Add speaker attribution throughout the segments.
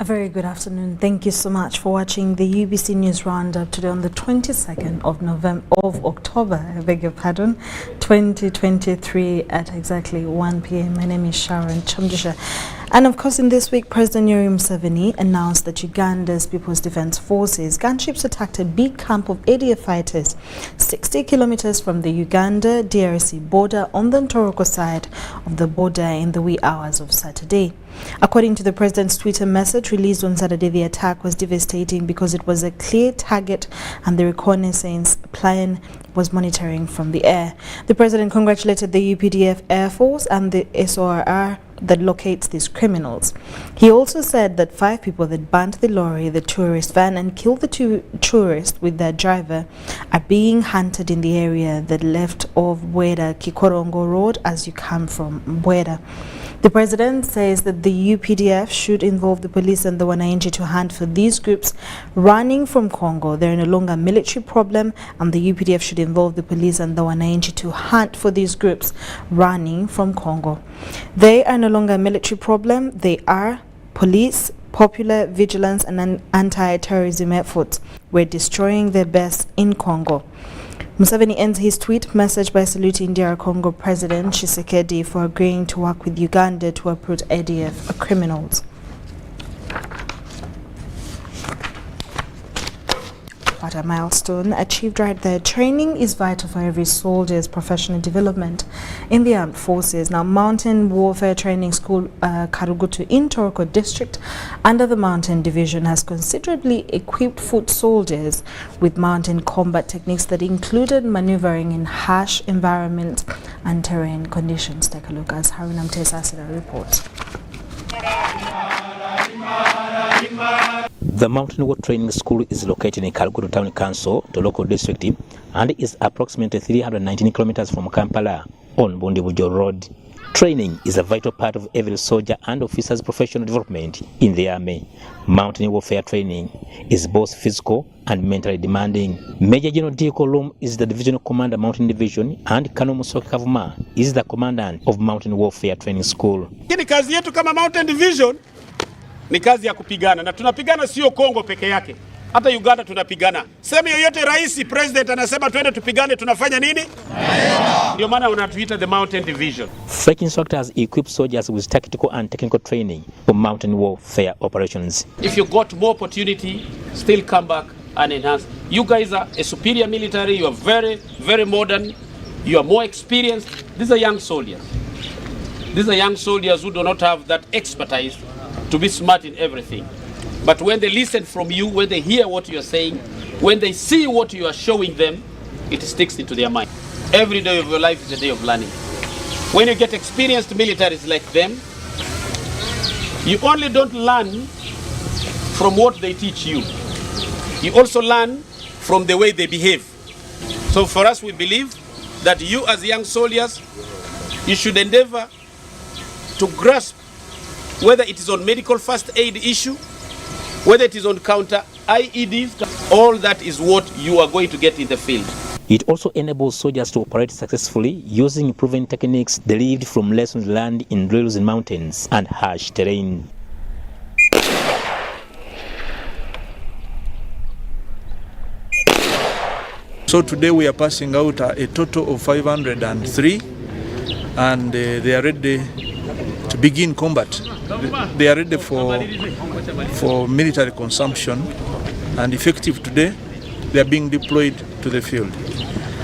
Speaker 1: A very good afternoon. Thank you so much for watching the UBC News Roundup today on the 22nd of October, 2023 at exactly 1 p.m. My name is Sharon Kyomugisha. And of course, in this week, President Yoweri Museveni announced that Uganda's People's Defense Forces gunships attacked a big camp of ADF fighters 60 kilometers from the Uganda-DRC border on the Ntoroko side of the border in the wee hours of Saturday. According to the president's Twitter message released on Saturday, the attack was devastating because it was a clear target and the reconnaissance plane was monitoring from the air. The president congratulated the UPDF Air Force and the SORR that locates these criminals. He also said that 5 people that burnt the lorry, the tourist van, and killed the 2 tourists with their driver are being hunted in the area that left of Bwera Kikorongo Road as you come from Bwera. The president says that the UPDF should involve the police and the wananchi to hunt for these groups running from Congo. They're no longer a military problem, and the UPDF should involve the police and the wananchi to hunt for these groups running from Congo. They are no longer a military problem. They are police, popular vigilance, and an anti-terrorism efforts. We're destroying their best in Congo. Museveni ends his tweet message by saluting DR Congo President Tshisekedi for agreeing to work with Uganda to uproot ADF criminals. What a milestone achieved right there. Training is vital for every soldier's professional development in the armed forces. Now, Mountain Warfare Training School Karugutu in Ntoroko District under the Mountain Division has considerably equipped foot soldiers with mountain combat techniques that included maneuvering in harsh environments and terrain conditions. Take a look as Haruna Mtesasira reports.
Speaker 2: The Mountain War Training School is located in Karugutu Town Council, the local district, and is approximately 319 kilometers from Kampala on Bundibujo Road. Training is a vital part of every soldier and officer's professional development in the army. Mountain warfare training is both physical and mentally demanding. Major General D. Kolum is the divisional commander Mountain Division, and Kano Musoke Kavuma is the commandant of Mountain Warfare Training School.
Speaker 3: Kazi yetu kama Mountain Division ni kazi ya kupigana, na tunapigana sio Kongo peke yake, hata Uganda tunapigana. Sema yoyote rais president anasema twende tupigane, tunafanya nini? Ndio maana unatuita the Mountain Division.
Speaker 2: Flight instructors equip soldiers with tactical and technical training for mountain warfare operations.
Speaker 3: If you got more opportunity, still come back and enhance. You guys are a superior military, you are very, very modern, you are more experienced. These are young soldiers. These are young soldiers who do not have that expertise to be smart in everything. But when they listen from you, when they hear what you are saying, when they see what you are showing them, it sticks into their mind. Every day of your life is a day of learning. When you get experienced militaries like them, you only don't learn from what they teach you. You also learn from the way they behave. So for us, we believe that you as young soldiers, you should endeavor to grasp whether it is on medical first aid issue, whether it is on counter IEDs, all that is what you are going to get in the field.
Speaker 2: It also enables soldiers to operate successfully using proven techniques derived from lessons learned in drills in mountains and harsh terrain.
Speaker 4: So today we are passing out a total of 503, and they are ready to begin combat. They are ready for military consumption, and effective today they are being deployed to the field.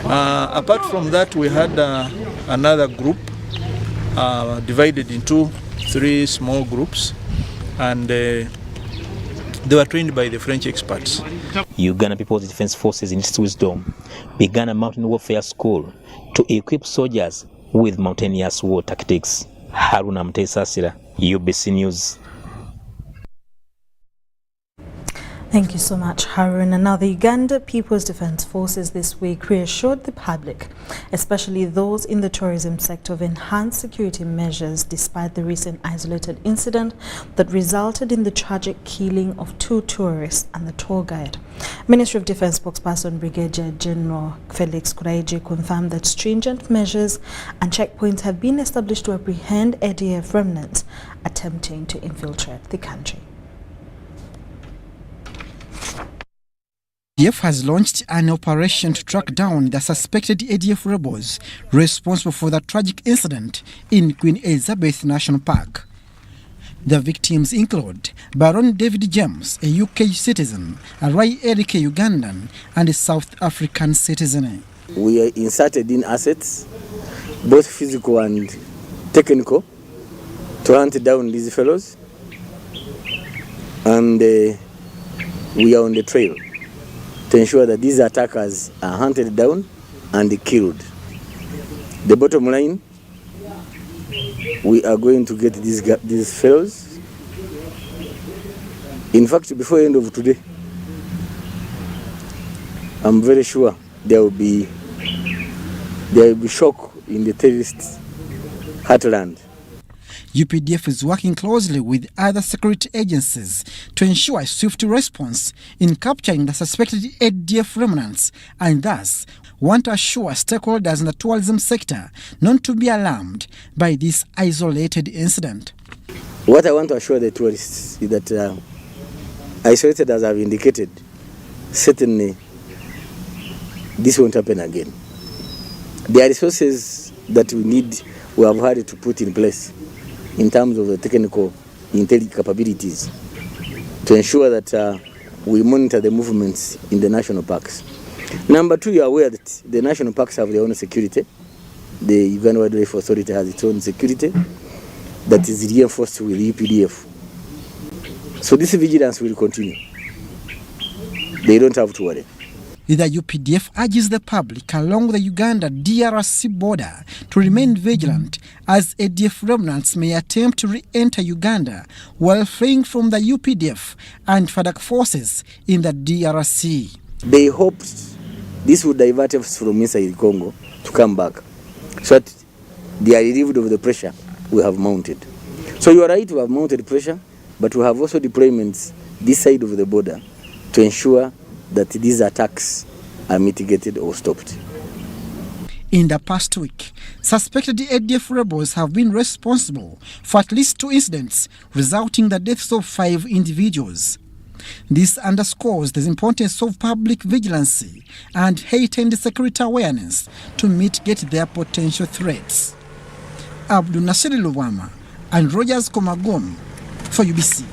Speaker 4: Apart from that, we had another group divided into 3 small groups, and they were trained by the French experts.
Speaker 2: Uganda People's Defense Forces in its wisdom began a mountain warfare school to equip soldiers with mountainous war tactics. Haruna Mtesasira, UBC News.
Speaker 1: Thank you so much, Harun. And now the Uganda People's Defense Forces this week reassured the public, especially those in the tourism sector, of enhanced security measures despite the recent isolated incident that resulted in the tragic killing of 2 tourists and the tour guide. Ministry of Defense spokesperson Brigadier General Felix Kuraiji confirmed that stringent measures and checkpoints have been established to apprehend ADF remnants attempting to infiltrate the country.
Speaker 5: ADF has launched an operation to track down the suspected ADF rebels responsible for the tragic incident in Queen Elizabeth National Park. The victims include Baron David James, a UK citizen, a Rai Eric, a Ugandan, and a South African citizen.
Speaker 6: We are inserted in assets, both physical and technical, to hunt down these fellows, and we are on the trail to ensure that these attackers are hunted down and killed. The bottom line, we are going to get these fellows. In fact, before the end of today, I'm very sure there will be shock in the terrorist heartland.
Speaker 5: UPDF is working closely with other security agencies to ensure a swift response in capturing the suspected ADF remnants, and thus want to assure stakeholders in the tourism sector not to be alarmed by this isolated incident.
Speaker 6: What I want to assure the tourists is that isolated, as I've indicated, certainly this won't happen again. There are resources that we have had to put in place in terms of the technical intelligence capabilities to ensure that we monitor the movements in the national parks. Number two, you are aware that the national parks have their own security. The Uganda Wildlife Authority has its own security that is reinforced with UPDF. So this vigilance will continue. They don't have to worry.
Speaker 5: The UPDF urges the public along the Uganda-DRC border to remain vigilant as ADF remnants may attempt to re-enter Uganda while fleeing from the UPDF and FADC forces in the DRC.
Speaker 6: They hoped this would divert us from inside Congo to come back, so that they are relieved of the pressure we have mounted. So you are right, we have mounted pressure, but we have also deployments this side of the border to ensure that these attacks are mitigated or stopped.
Speaker 5: In the past week, suspected ADF rebels have been responsible for at least 2 incidents, resulting in the deaths of 5 individuals. This underscores the importance of public vigilance and heightened security awareness to mitigate their potential threats. Abdul Nasir Luwama and Rogers Komagom for UBC.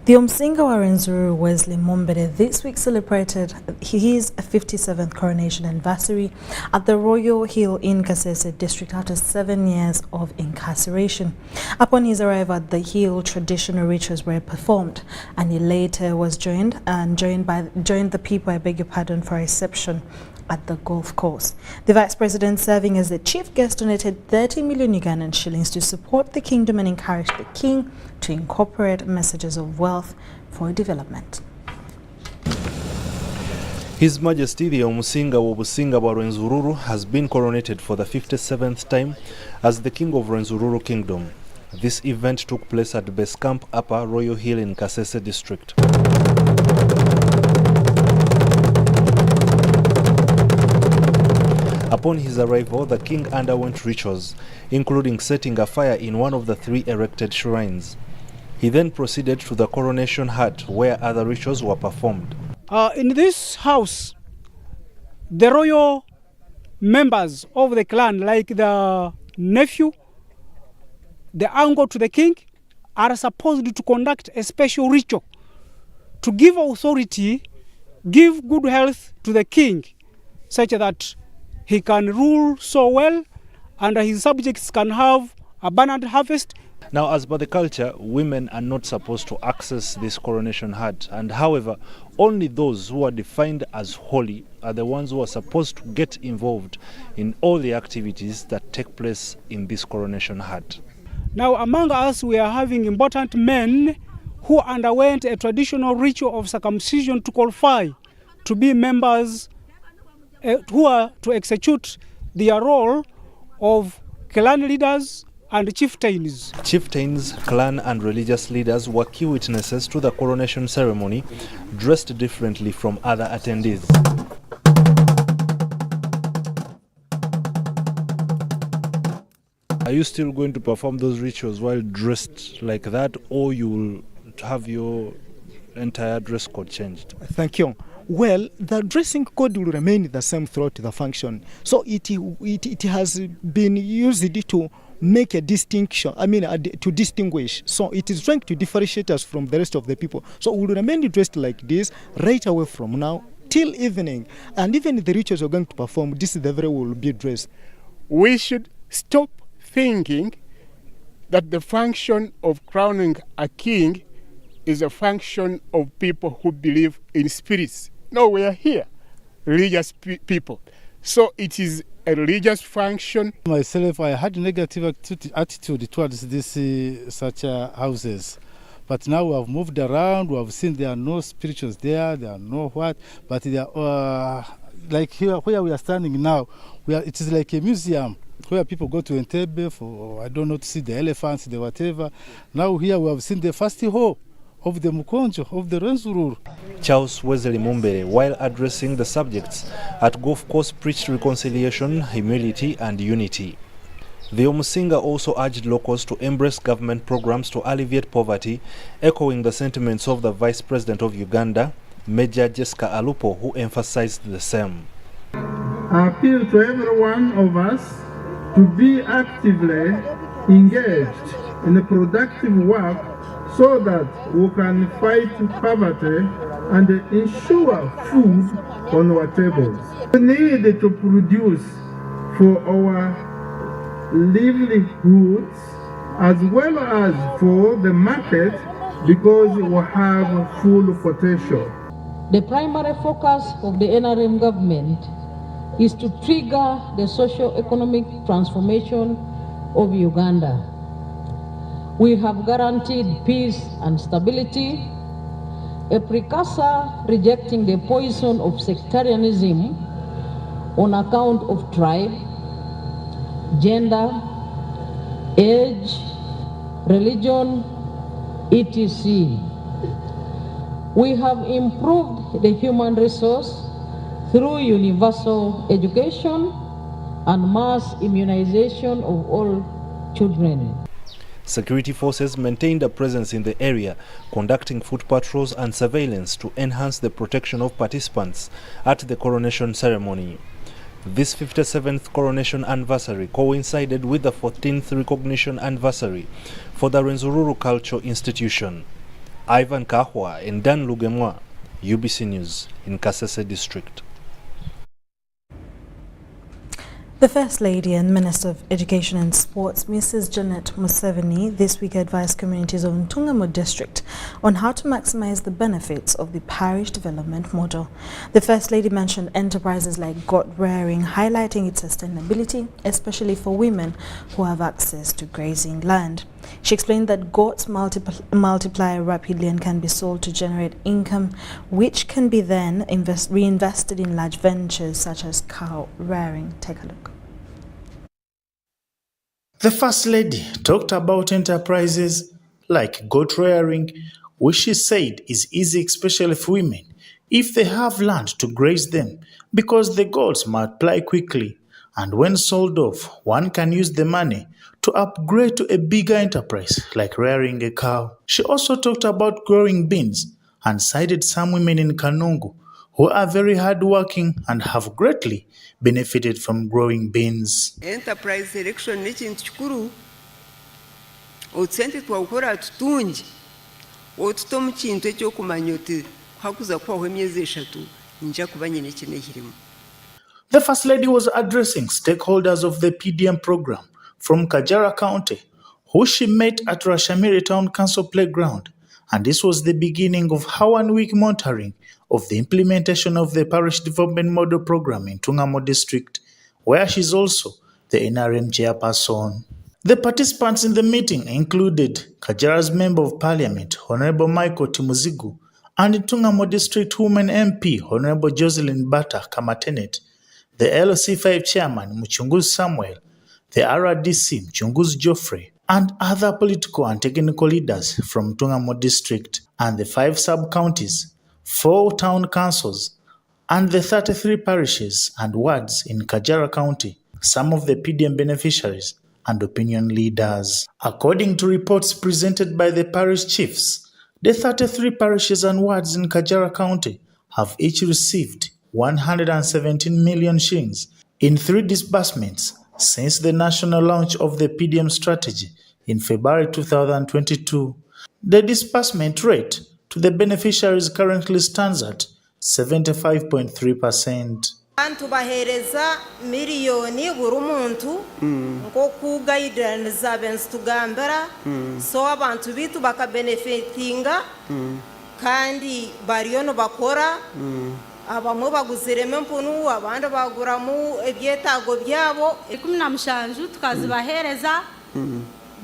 Speaker 1: The Omusinga wa Rwenzururu Wesley Mumbere this week celebrated his 57th coronation anniversary at the Royal Hill in Kasese district after 7 years of incarceration. Upon his arrival at the Hill, traditional rituals were performed, and he later was joined the people, for a reception at the golf course. The Vice President, serving as the chief guest, donated 30 million Ugandan shillings to support the kingdom and encourage the king to incorporate messages of wealth for development.
Speaker 7: His Majesty the Omusinga wa Businga wa Rwenzururu has been coronated for the 57th time as the King of Rwenzururu Kingdom. This event took place at Base Camp Upper Royal Hill in Kasese district. Upon his arrival, the king underwent rituals, including setting a fire in one of the 3 erected shrines. He then proceeded to the coronation hut, where other rituals were performed.
Speaker 8: In this house, the royal members of the clan, like the nephew, the uncle to the king, are supposed to conduct a special ritual to give authority, give good health to the king, such that he can rule so well and his subjects can have abundant harvest.
Speaker 7: Now, as per the culture, women are not supposed to access this coronation hut, and however, only those who are defined as holy are the ones who are supposed to get involved in all the activities that take place in this coronation hut.
Speaker 8: Now, among us, we are having important men who underwent a traditional ritual of circumcision to qualify to be members who are to execute their role of clan leaders and chieftains.
Speaker 7: Chieftains, clan and religious leaders were key witnesses to the coronation ceremony, dressed differently from other attendees. Are you still going to perform those rituals while dressed like that, or you will have your entire dress code changed?
Speaker 9: Thank you. Well, the dressing code will remain the same throughout the function. So it has been used to make a distinction, to distinguish. So it is trying to differentiate us from the rest of the people. So we will remain dressed like this right away from now till evening. And even the rituals we're going to perform, this is the way we will be dressed.
Speaker 10: We should stop thinking that the function of crowning a king is a function of people who believe in spirits. No, we are here, religious people. So it is a religious function.
Speaker 11: Myself, I had negative attitude towards these such houses. But now we have moved around, we have seen there are no spirituals there are no what, but they are, like here where we are standing now, it is like a museum where people go to Entebbe for, I don't know, to see the elephants, the whatever. Now here we have seen the first hall of the Mukonjo, of the Renzururu.
Speaker 7: Charles Wesley Mumbere, while addressing the subjects at Golf Course, preached reconciliation, humility and unity. The Omusinga also urged locals to embrace government programs to alleviate poverty, echoing the sentiments of the Vice President of Uganda, Major Jessica Alupo, who emphasized the same.
Speaker 12: I appeal to every one of us to be actively engaged in a productive work so that we can fight poverty and ensure food on our tables. We need to produce for our livelihoods as well as for the market because we have full potential.
Speaker 13: The primary focus of the NRM government is to trigger the socio-economic transformation of Uganda. We have guaranteed peace and stability, a precursor rejecting the poison of sectarianism on account of tribe, gender, age, religion, etc. We have improved the human resource through universal education and mass immunization of all children.
Speaker 7: Security forces maintained a presence in the area, conducting foot patrols and surveillance to enhance the protection of participants at the coronation ceremony. This 57th coronation anniversary coincided with the 14th recognition anniversary for the Renzururu Cultural Institution. Ivan Kahwa and Dan Lugemwa, UBC News in Kasese District.
Speaker 1: The First Lady and Minister of Education and Sports, Mrs. Janet Museveni, this week advised communities of Ntungamo district on how to maximize the benefits of the parish development model. The First Lady mentioned enterprises like goat rearing, highlighting its sustainability, especially for women who have access to grazing land. She explained that goats multiply rapidly and can be sold to generate income, which can be then reinvested in large ventures such as cow rearing. Take a look.
Speaker 14: The First Lady talked about enterprises like goat rearing, which she said is easy especially for women if they have land to graze them because the goats multiply quickly, and when sold off, one can use the money to upgrade to a bigger enterprise like rearing a cow. She also talked about growing beans and cited some women in Kanungu who are very hardworking and have greatly benefited from growing beans.
Speaker 15: Enterprise selection ni kintu kikuru otsente twakora tutungi otutomu kintu ekyokumanya oti hakuza kwaho emyezi 3 nja kuba nyine kine kirimo.
Speaker 14: The First Lady was addressing stakeholders of the PDM program from Kajara County, who she met at Rashamiri Town Council Playground, and this was the beginning of her 1-week monitoring of the implementation of the Parish Development Model Program in Ntungamo District, where she's also the NRM chairperson. The participants in the meeting included Kajara's Member of Parliament, Honorable Michael Timuzigu, and Ntungamo District Women MP, Honorable Jocelyn Bata Kamatenet, the LC5 Chairman, Muchunguzi Samuel, the RDC, Muchunguzi Geoffrey, and other political and technical leaders from Ntungamo District and the 5 sub-counties, 4 town councils, and the 33 parishes and wards in Kajara County, some of the PDM beneficiaries, and opinion leaders. According to reports presented by the parish chiefs, The 33 parishes and wards in Kajara County have each received 117 million shillings in 3 disbursements since the national launch of the PDM strategy in February 2022. The disbursement rate to the beneficiaries currently stands at 75.3%.
Speaker 16: Abantu bahereza miliyoni buri muntu nko ku guidelines zabenzi tugambira so abantu bitu bakabenefitinga kandi bariyo no bakora abamwe baguziremo mpunu abandi baguramu ebyetago byabo
Speaker 17: 17 tukazibahereza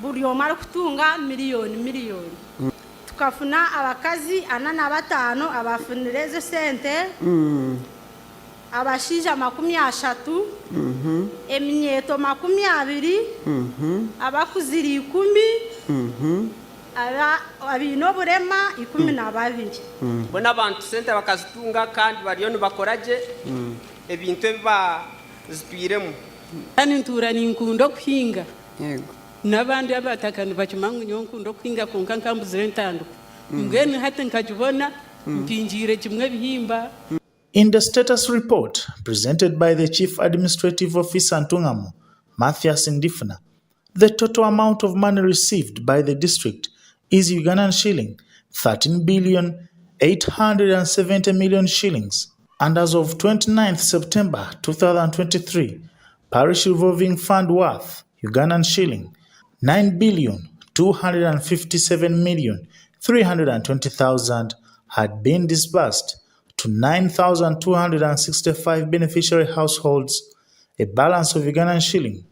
Speaker 17: buri omara kutunga miliyoni tukafuna abakazi 45 abafunireze sente abashija 30 eminyeto 20 abakuziri 10 abino burema 12
Speaker 15: bona abantu sente bakazitunga kandi bariyo nibakoraje ebintu biba zipiremu
Speaker 18: ani ntura ninkundo kuhinga yego nabandi abatakani bachimangu nyonkundo kuhinga konkankambu zirentando ngeni hata nkajubona mpinjire chimwe bihimba.
Speaker 14: In the status report presented by the Chief Administrative Officer Ntungamo, Mathias Ndifuna, the total amount of money received by the district is Ugandan shilling 13,870,000,000 shillings. And as of 29th September 2023, parish revolving fund worth Ugandan shilling 9,257,320,000 had been disbursed to 9,265 beneficiary households. A balance of Ugandan shilling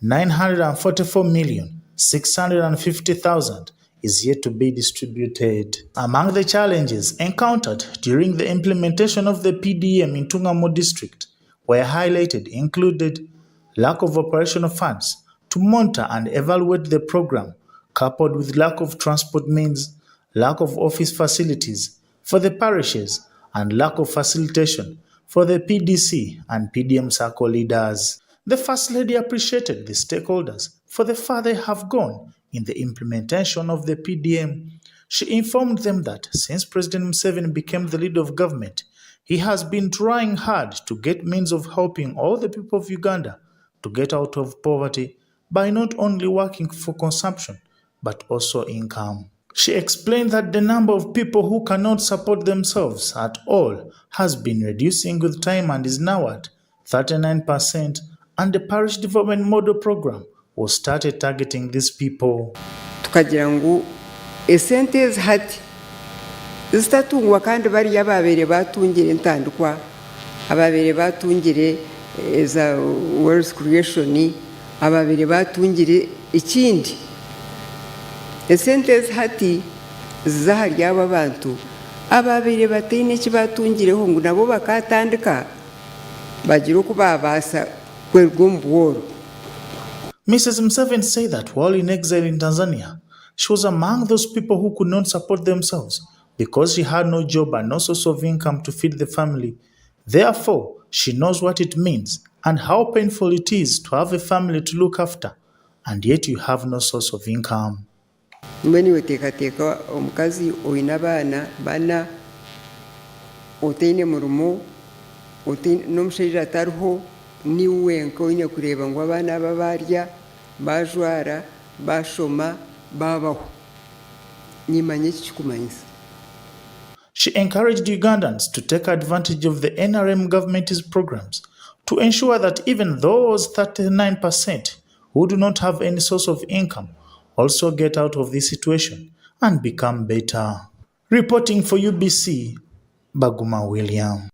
Speaker 14: 944,650,000 is yet to be distributed. Among the challenges encountered during the implementation of the PDM in Ntungamo district were highlighted included lack of operational funds to monitor and evaluate the program, coupled with lack of transport means, lack of office facilities for the parishes, and lack of facilitation for the PDC and PDM circle leaders. The First Lady appreciated the stakeholders for the far they have gone in the implementation of the PDM. She informed them that since President Museveni became the leader of government, he has been trying hard to get means of helping all the people of Uganda to get out of poverty by not only working for consumption, but also income. She explained that the number of people who cannot support themselves at all has been reducing with time and is now at 39%, and the parish development model program was started targeting these people.
Speaker 15: Tukagira ngo esente hati zitatungwa kandi bari yababere batungire ntandukwa ababere batungire eza World Creation ababere batungire ikindi esente hati zahari yaba bantu ababere batine kibatungireho ngo nabo bakatandika bagira kubabasa kwergumbuoro.
Speaker 14: Mrs. Museveni said that while in exile in Tanzania, she was among those people who could not support themselves because she had no job and no source of income to feed the family. Therefore, she knows what it means and how painful it is to have a family to look after, and yet you have no source of income.
Speaker 15: Mbeni wetekateka omukazi oyina baana bana otaine murumo n'omushaija atariho niwe nka oyine kureba ngo abaana babarya bajwara bashoma babaho nimanye kikumanyisa.
Speaker 14: She encouraged Ugandans to take advantage of the NRM government's programs to ensure that even those 39% who do not have any source of income also get out of this situation and become better. Reporting for UBC, Baguma William.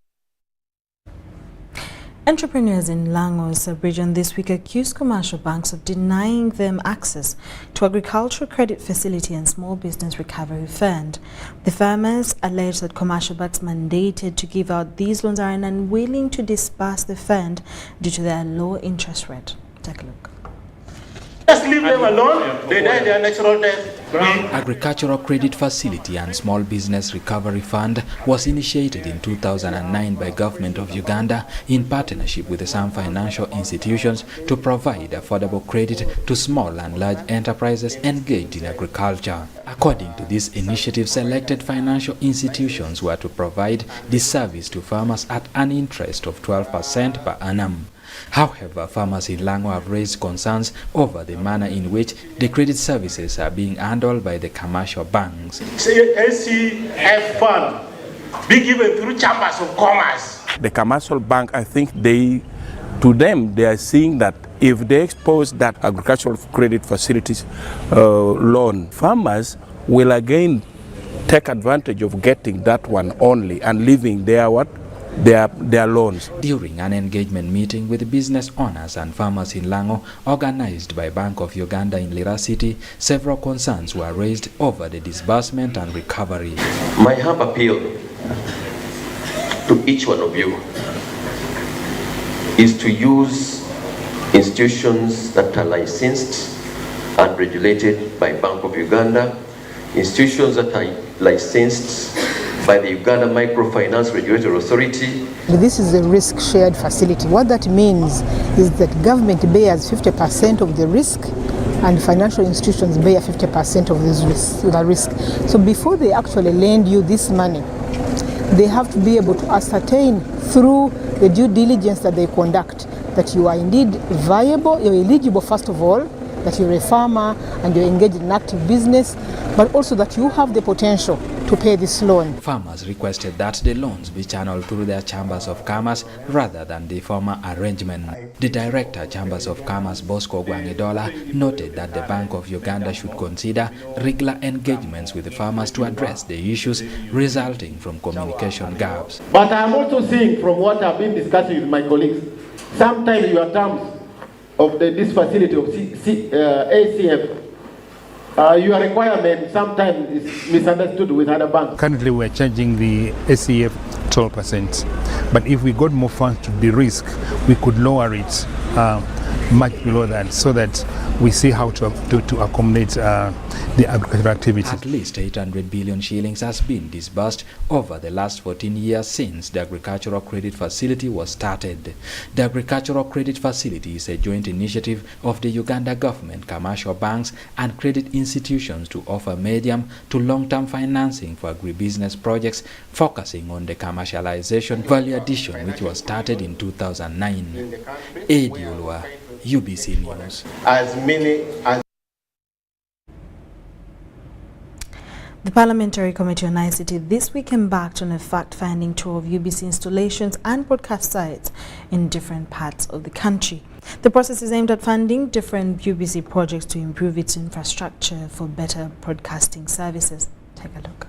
Speaker 1: Entrepreneurs in Lango sub-region this week accused commercial banks of denying them access to agricultural credit facility and small business recovery fund. The farmers allege that commercial banks mandated to give out these loans are unwilling to disburse the fund due to their low interest rate. Take a look.
Speaker 19: leave them alone. They die their natural death.
Speaker 20: Agricultural Credit Facility and Small Business Recovery Fund was initiated in 2009 by Government of Uganda in partnership with some financial institutions to provide affordable credit to small and large enterprises engaged in agriculture. According to this initiative, selected financial institutions were to provide this service to farmers at an interest of 12% per annum. However, farmers in Lango have raised concerns over the manner in which the credit services are being handled by the commercial banks.
Speaker 19: ACF fund be given through chambers of commerce.
Speaker 21: The commercial bank, I think they are seeing that if they expose that agricultural credit facilities loan, farmers will again take advantage of getting that one only and leaving their loans.
Speaker 20: During an engagement meeting with business owners and farmers in Lango, organized by Bank of Uganda in Lira City, several concerns were raised over the disbursement and recovery.
Speaker 22: My humble appeal to each one of you is to use institutions that are licensed and regulated by Bank of Uganda, institutions that are licensed by the Uganda Microfinance Regulatory Authority.
Speaker 23: This is a risk-shared facility. What that means is that government bears 50% of the risk and financial institutions bear 50% of the risk. So before they actually lend you this money, they have to be able to ascertain through the due diligence that they conduct that you are indeed viable, you're eligible first of all, that you're a farmer and you're engaged in active business, but also that you have the potential to pay this loan.
Speaker 20: Farmers requested that the loans be channeled through their chambers of commerce rather than the former arrangement. The director, Chambers of Commerce, Bosco Gwangedola, noted that the Bank of Uganda should consider regular engagements with the farmers to address the issues resulting from communication gaps.
Speaker 19: But I'm also seeing from what I've been discussing with my colleagues, sometimes your terms of this facility of ACF, your requirement sometimes is misunderstood with other banks.
Speaker 24: Currently we're charging the ACF 12%, but if we got more funds to de-risk, we could lower it much below that, so that we see how to accommodate the agricultural activity.
Speaker 20: At least 800 billion shillings has been disbursed over the last 14 years since the Agricultural Credit Facility was started. The Agricultural Credit Facility is a joint initiative of the Uganda government, commercial banks and credit institutions to offer medium to long-term financing for agribusiness projects focusing on the commercialization value addition, which was started in 2009. Eddie Ulwa, UBC News.
Speaker 1: The Parliamentary Committee on ICT this week embarked on a fact-finding tour of UBC installations and broadcast sites in different parts of the country. The process is aimed at funding different UBC projects to improve its infrastructure for better broadcasting services. Take a look.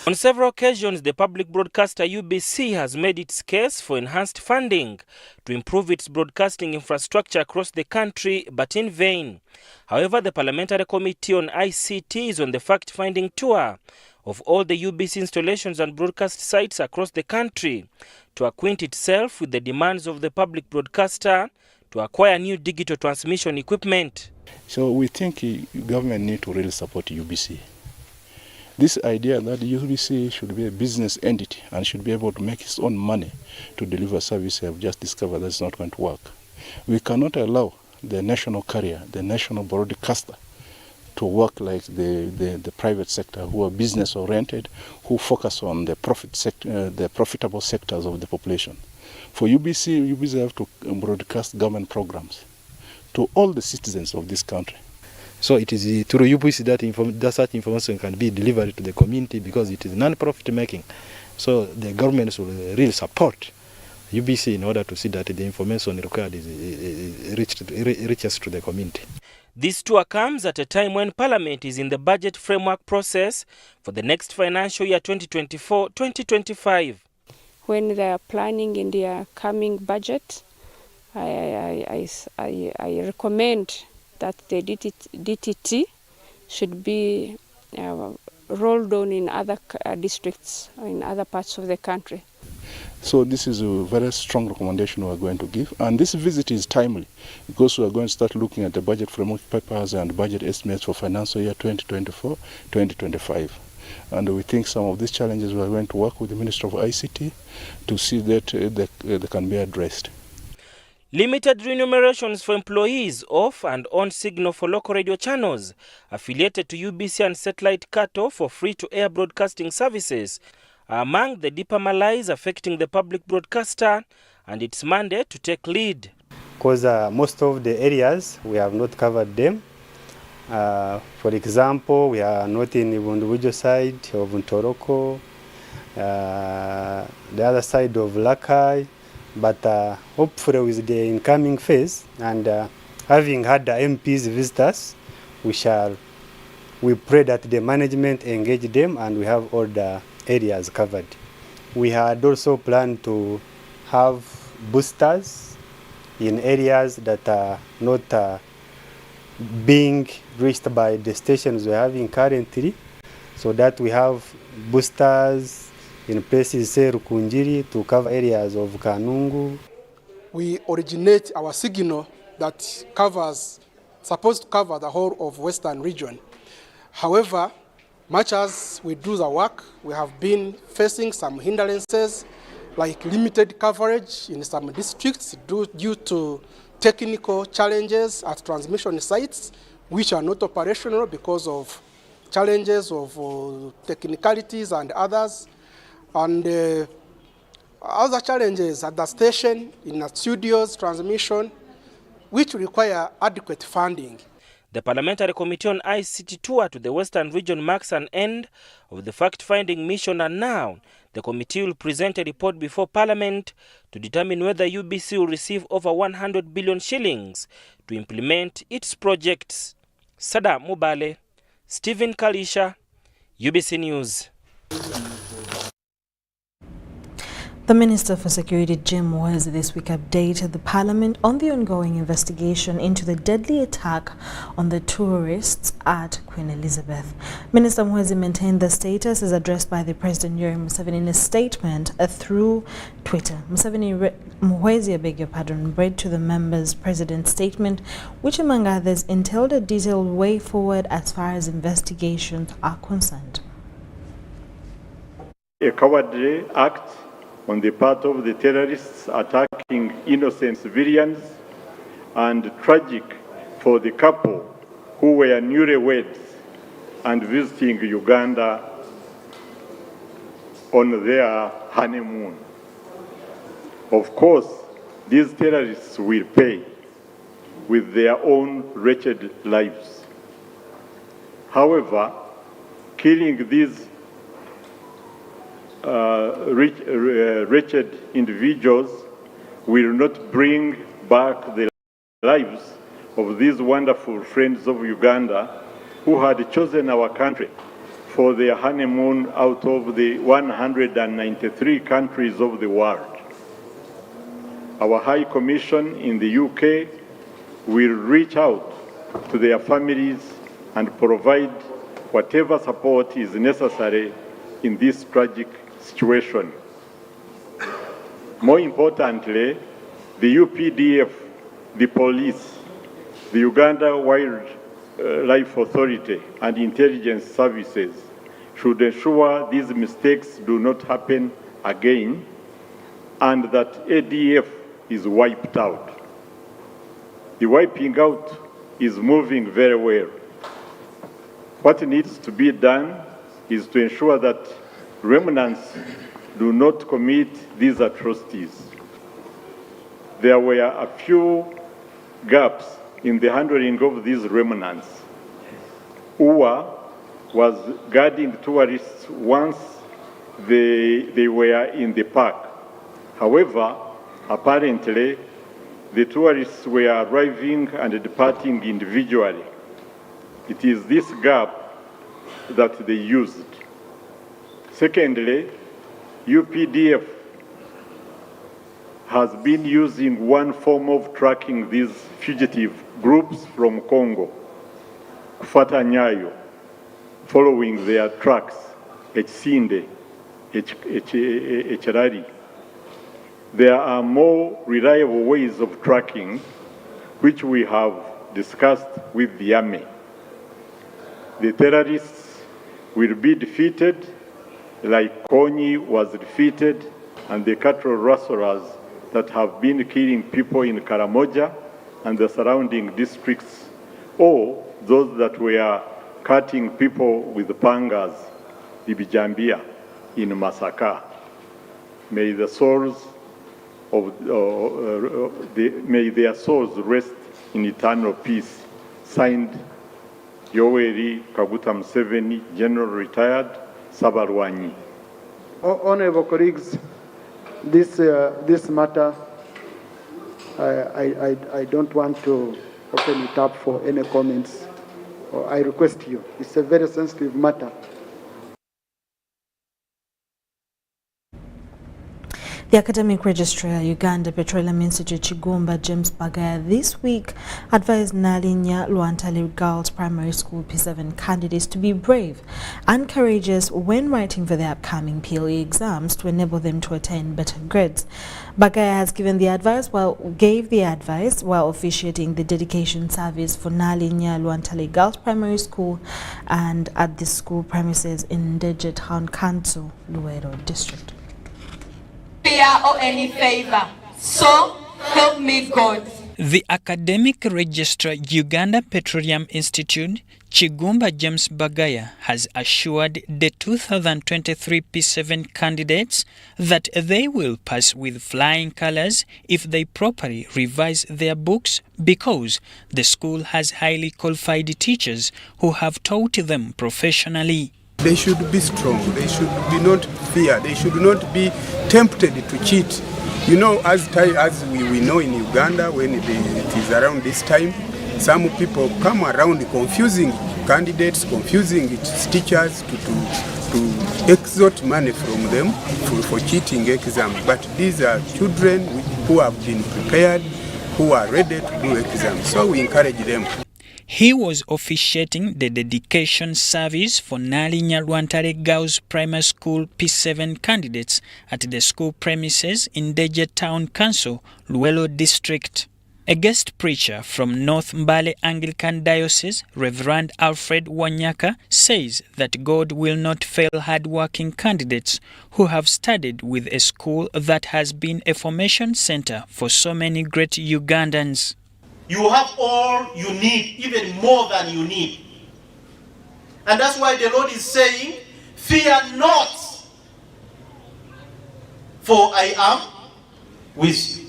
Speaker 25: On several occasions, the public broadcaster UBC has made its case for enhanced funding to improve its broadcasting infrastructure across the country, but in vain. However, the Parliamentary Committee on ICT is on the fact-finding tour of all the UBC installations and broadcast sites across the country to acquaint itself with the demands of the public broadcaster to acquire new digital transmission equipment.
Speaker 26: So we think government need to really support UBC. This idea that UBC should be a business entity and should be able to make its own money to deliver service, I have just discovered that's not going to work. We cannot allow the national carrier, the national broadcaster, to work like the private sector, who are business oriented, who focus on the profitable sectors of the population. For UBC have to broadcast government programs to all the citizens of this country.
Speaker 27: So it is through UBC that such information can be delivered to the community, because it is non-profit making. So the governments will really support UBC in order to see that the information required reaches to the community.
Speaker 25: This tour comes at a time when Parliament is in the budget framework process for the next financial year 2024-2025.
Speaker 28: When they are planning in their coming budget, I recommend that the DTT should be rolled on in other districts or in other parts of the country.
Speaker 26: So this is a very strong recommendation we are going to give. And this visit is timely because we are going to start looking at the budget framework papers and budget estimates for financial year 2024-2025. And we think some of these challenges we are going to work with the Minister of ICT to see that they can be addressed.
Speaker 25: Limited remunerations for employees off and on signal for local radio channels affiliated to UBC and satellite cut-off for free-to-air broadcasting services are among the deeper malaise affecting the public broadcaster and its mandate to take lead.
Speaker 2: Because most of the areas, we have not covered them. For example, we are not in the Bundubujo side of Ntoroko, the other side of Lakai, but hopefully with the incoming phase and having had the MPs visit us, we pray that the management engage them and we have all the areas covered. We had also planned to have boosters in areas that are not being reached by the stations we're having currently, so that we have boosters in places, say Rukungiri, to cover areas of Kanungu.
Speaker 3: We originate our signal that supposed to cover the whole of Western region. However, much as we do the work, we have been facing some hindrances like limited coverage in some districts due to technical challenges at transmission sites which are not operational because of challenges of technicalities and others. And other challenges at the station, in the studios, transmission, which require adequate funding.
Speaker 25: The Parliamentary Committee on ICT tour to the Western region marks an end of the fact-finding mission, and now the committee will present a report before Parliament to determine whether UBC will receive over 100 billion shillings to implement its projects. Sada Mubale, Stephen Kalisha, UBC News.
Speaker 1: The Minister for Security, Jim Mwezi, this week updated the Parliament on the ongoing investigation into the deadly attack on the tourists at Queen Elizabeth. Minister Mwezi maintained the status as addressed by the President Yoweri Museveni in a statement through Twitter. Mwezi read to the members President's statement, which among others entailed a detailed way forward as far as investigations are concerned.
Speaker 4: A cowardly act on the part of the terrorists attacking innocent civilians, and tragic for the couple who were newlyweds and visiting Uganda on their honeymoon. Of course, these terrorists will pay with their own wretched lives. However, killing these wretched individuals will not bring back the lives of these wonderful friends of Uganda who had chosen our country for their honeymoon out of the 193 countries of the world. Our High Commission in the UK will reach out to their families and provide whatever support is necessary in this tragic situation. More importantly, the UPDF, the police, the Uganda Wildlife Authority and intelligence services should ensure these mistakes do not happen again and that ADF is wiped out. The wiping out is moving very well. What needs to be done is to ensure that remnants do not commit these atrocities. There were a few gaps in the handling of these remnants. UWA was guarding tourists once they were in the park. However, apparently, the tourists were arriving and departing individually. It is this gap that they used. Secondly, UPDF has been using one form of tracking these fugitive groups from Congo, Kufata Nyayo, following their tracks, Echsinde, Echarari. there are more reliable ways of tracking, which we have discussed with the army. The terrorists will be defeated like Konyi was defeated, and the cattle rustlers that have been killing people in Karamoja and the surrounding districts, or those that were cutting people with pangas, Ibijambia, in Masaka. May the souls of may their souls rest in eternal peace. Signed, Yoweri Kaguta Museveni, General Retired, Sabarwanyi.
Speaker 5: Honorable colleagues, this matter, I don't want to open it up for any comments. I request you. It's a very sensitive matter.
Speaker 1: The academic registrar, Uganda Petroleum Institute Chigumba James Bagaya, this week advised Nalinya Luantali Girls Primary School P7 candidates to be brave and courageous when writing for the upcoming PLE exams to enable them to attain better grades. Bagaya has gave the advice while officiating the dedication service for Nalinya Luantali Girls Primary School and at the school premises in Ndeje Town Council, Luero District.
Speaker 6: Fear or any favor, so help me God.
Speaker 8: The academic registrar Uganda Petroleum Institute, Chigumba James Bagaya, has assured the 2023 P7 candidates that they will pass with flying colors if they properly revise their books, because the school has highly qualified teachers who have taught them professionally.
Speaker 9: They should be strong, they should be not fear, they should not be tempted to cheat. You know, as we know in Uganda, when it is around this time, some people come around confusing candidates, confusing its teachers to extort money from them for cheating exams. But these are children who have been prepared, who are ready to do exams. So we encourage them.
Speaker 8: He was officiating the dedication service for Nalinya Luantale Girls Primary School P7 candidates at the school premises in Ndeje Town Council, Luelo District. A guest preacher from North Mbale Anglican Diocese, Reverend Alfred Wanyaka, says that God will not fail hard-working candidates who have studied with a school that has been a formation center for so many great Ugandans.
Speaker 10: You have all you need, even more than you need. And that's why the Lord is saying, fear not, for I am with you.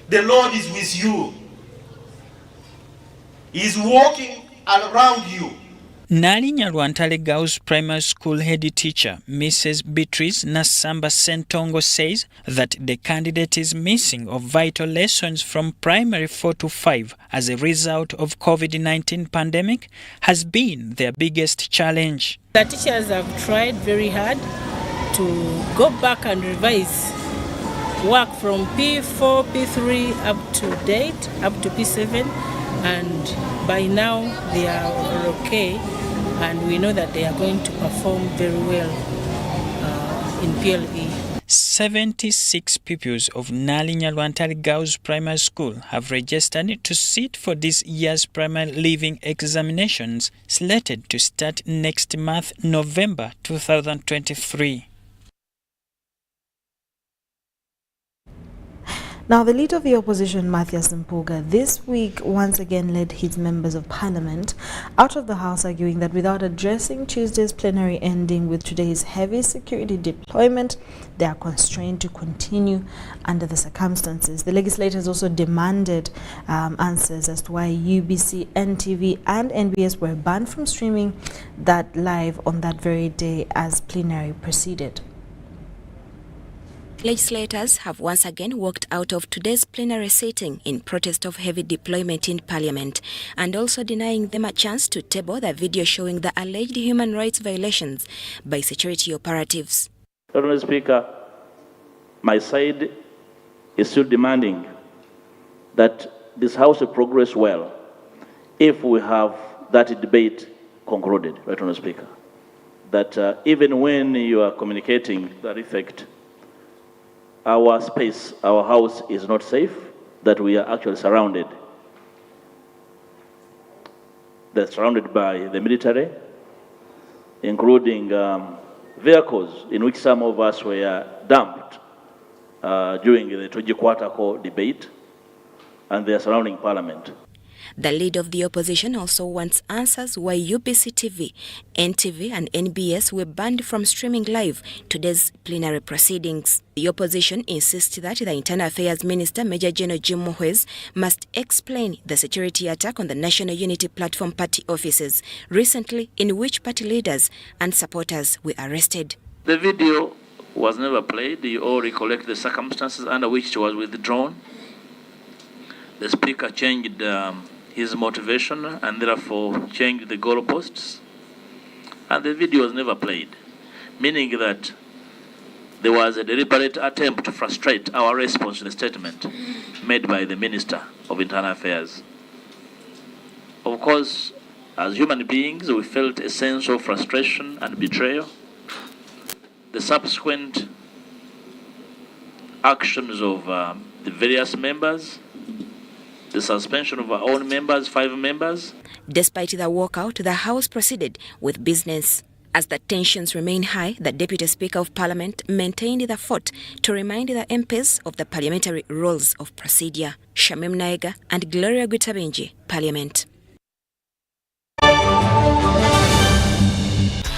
Speaker 10: The Lord is with you. He is walking around you.
Speaker 8: Nalinya Luantale Girls Primary School head teacher Mrs. Beatrice Nasamba Sentongo says that the candidate is missing of vital lessons from primary 4 to 5 as a result of COVID-19 pandemic has been their biggest challenge.
Speaker 11: The teachers have tried very hard to go back and revise work from P4, P3 up to date, up to P7, and by now they are okay. And we know that they are going to perform very well in PLE.
Speaker 8: 76 pupils of Nalinya Luantale Girls Primary School have registered to sit for this year's primary leaving examinations, slated to start next month, November 2023.
Speaker 1: Now, the leader of the opposition, Mathias Mpuga, this week once again led his members of parliament out of the house, arguing that without addressing Tuesday's plenary ending with today's heavy security deployment, they are constrained to continue under the circumstances. The legislators also demanded answers as to why UBC, NTV and NBS were banned from streaming that live on that very day as plenary proceeded.
Speaker 12: Legislators have once again walked out of today's plenary sitting in protest of heavy deployment in Parliament, and also denying them a chance to table the video showing the alleged human rights violations by security operatives.
Speaker 13: Honourable Speaker, my side is still demanding that this House will progress well if we have that debate concluded, right, Honourable Speaker. That even when you are communicating that effect, our space, our house is not safe, that we are actually surrounded. They're surrounded by the military, including vehicles in which some of us were dumped during the Tujikwatako debate, and they are surrounding Parliament.
Speaker 12: The leader of the opposition also wants answers why UBC TV, NTV and NBS were banned from streaming live today's plenary proceedings. The opposition insists that the Internal Affairs Minister, Major General Jim Muhwezi, must explain the security attack on the National Unity Platform party offices recently, in which party leaders and supporters were arrested.
Speaker 13: The video was never played. You all recollect the circumstances under which it was withdrawn. The speaker changed his motivation and therefore changed the goalposts. And the video was never played, meaning that there was a deliberate attempt to frustrate our response to the statement made by the Minister of Internal Affairs. Of course, as human beings, we felt a sense of frustration and betrayal. The subsequent actions of the various members, the suspension of our own members, 5 members.
Speaker 12: Despite the walkout, the House proceeded with business. As the tensions remain high, the Deputy Speaker of Parliament maintained the fort to remind the MPs of the parliamentary rules of procedure. Shamim Naiga and Gloria Gutabenji, Parliament.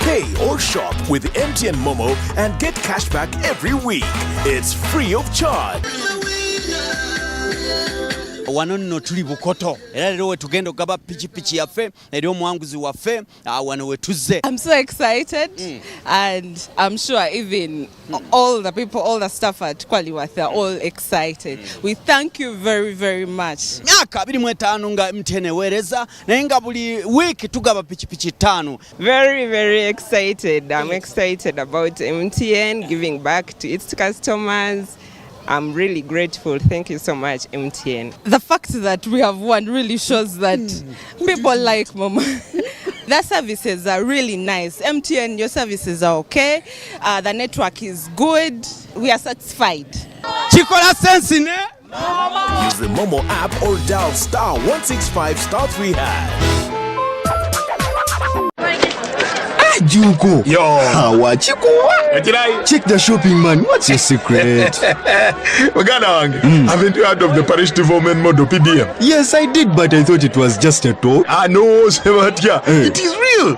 Speaker 7: Pay or shop with MTN Momo and get cashback every week. It's free of charge.
Speaker 14: Wano nno tuli bukoto era lero wetugenda okugaba pichipichi yaffe eri omwanguzi waffe wano wetuze.
Speaker 15: I'm so excited and I'm sure even all the people, all the staff at Kwaliwath, they're all excited. We thank you very, very much.
Speaker 14: Myaka 25 nga MTN ewereza naye nga buli week tugaba pichipichi 5.
Speaker 15: Very, very excited. I'm excited about MTN giving back to its customers. I'm really grateful. Thank you so much, MTN. The fact that we have won really shows that people like Mama. Their services are really nice. MTN, your services are okay. The network is good. We are satisfied.
Speaker 14: Chikola sense ne?
Speaker 7: Use the Momo app or dial *165*3#.
Speaker 16: Juko. Yo. Check the shopping, man. What's your secret?
Speaker 17: Haven't you heard of the parish development model PDM?
Speaker 16: Yes, I did, but I thought it was just a talk.
Speaker 17: No, it is real.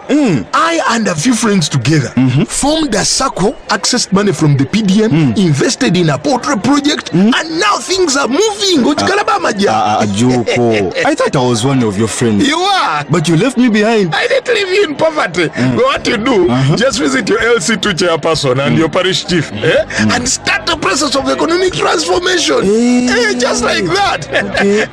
Speaker 17: I and a few friends together formed a circle, accessed money from the PDM, invested in a poultry project, and now things are moving.
Speaker 16: Juko. I thought I was one of your friends.
Speaker 17: You are.
Speaker 16: But you left me behind.
Speaker 17: I didn't leave you in poverty. What you do, just visit your LC2 chairperson and your parish chief and start the process of economic transformation. Just like that.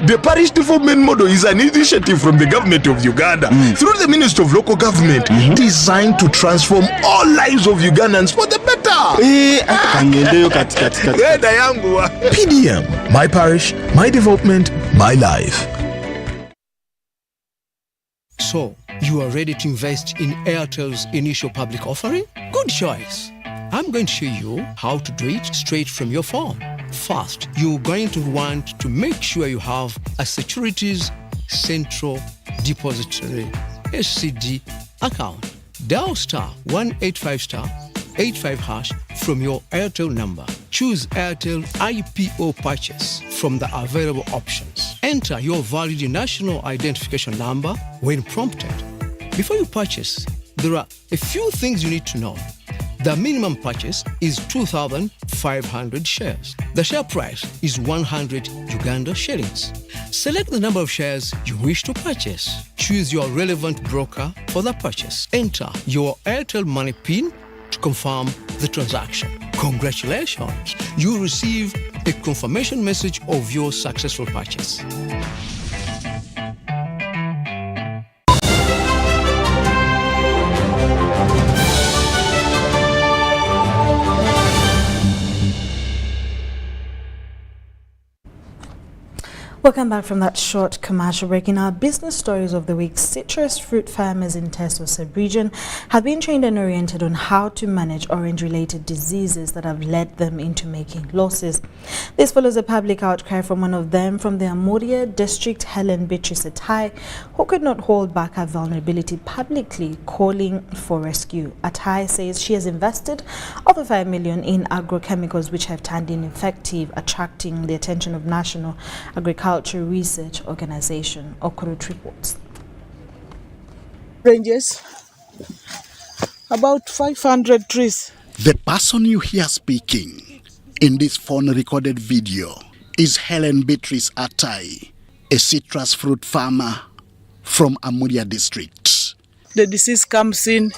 Speaker 17: The parish development model is an initiative from the government of Uganda through the Ministry of Local Government designed to transform all lives of Ugandans for the better. PDM, my parish, my development, my life.
Speaker 18: So, you are ready to invest in Airtel's initial public offering? Good choice. I'm going to show you how to do it straight from your phone. First, you're going to want to make sure you have a Securities Central Depository SCD account. Dial *185*85# from your Airtel number. Choose Airtel IPO purchase from the available options. Enter your valid national identification number when prompted. Before you purchase, there are a few things you need to know. The minimum purchase is 2,500 shares. The share price is 100 Uganda shillings. Select the number of shares you wish to purchase. Choose your relevant broker for the purchase. Enter your Airtel Money PIN to confirm the transaction. Congratulations! You receive a confirmation message of your successful purchase.
Speaker 1: Welcome back from that short commercial break. In our business stories of the week, citrus fruit farmers in Teso sub-region have been trained and oriented on how to manage orange-related diseases that have led them into making losses. This follows a public outcry from one of them from the Amuria district, Helen Beatrice Atai, who could not hold back her vulnerability publicly, calling for rescue. Atai says she has invested over 5 million in agrochemicals which have turned ineffective, attracting the attention of National Agriculture Research Organization. Okurut reports.
Speaker 19: Ranges about 500 trees.
Speaker 20: The person you hear speaking in this phone-recorded video is Helen Beatrice Atai, a citrus fruit farmer from Amuria district.
Speaker 19: The disease comes in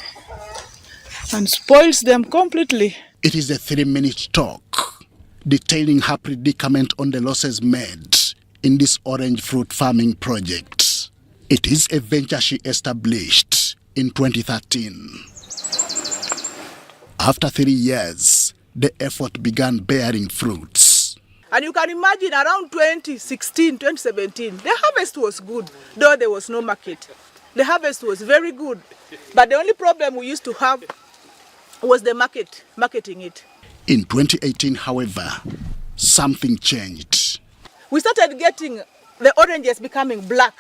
Speaker 19: and spoils them completely.
Speaker 20: It is a 3-minute talk detailing her predicament on the losses made in this orange fruit farming project. It is a venture she established in 2013. After 3 years, the effort began bearing fruits.
Speaker 19: And you can imagine around 2016, 2017, the harvest was good, though there was no market. The harvest was very good, but the only problem we used to have was the marketing it.
Speaker 20: In 2018, however, something changed.
Speaker 19: We started getting the oranges becoming black.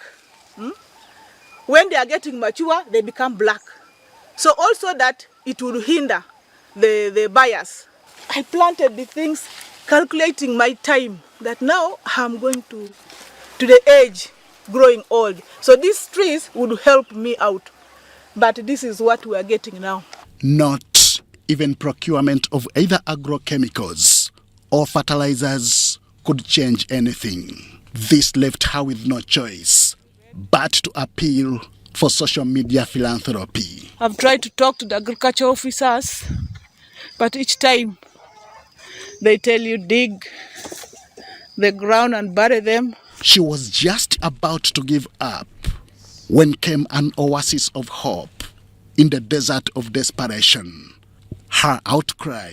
Speaker 19: When they are getting mature, they become black. So also that it will hinder the buyers. I planted the things calculating my time that now I'm going to the age growing old. So these trees would help me out. But this is what we are getting now.
Speaker 20: Not even procurement of either agrochemicals or fertilizers could change anything. This left her with no choice but to appeal for social media philanthropy.
Speaker 19: I've tried to talk to the agriculture officers, but each time they tell you dig the ground and bury them.
Speaker 20: She was just about to give up when came an oasis of hope in the desert of desperation. Her outcry,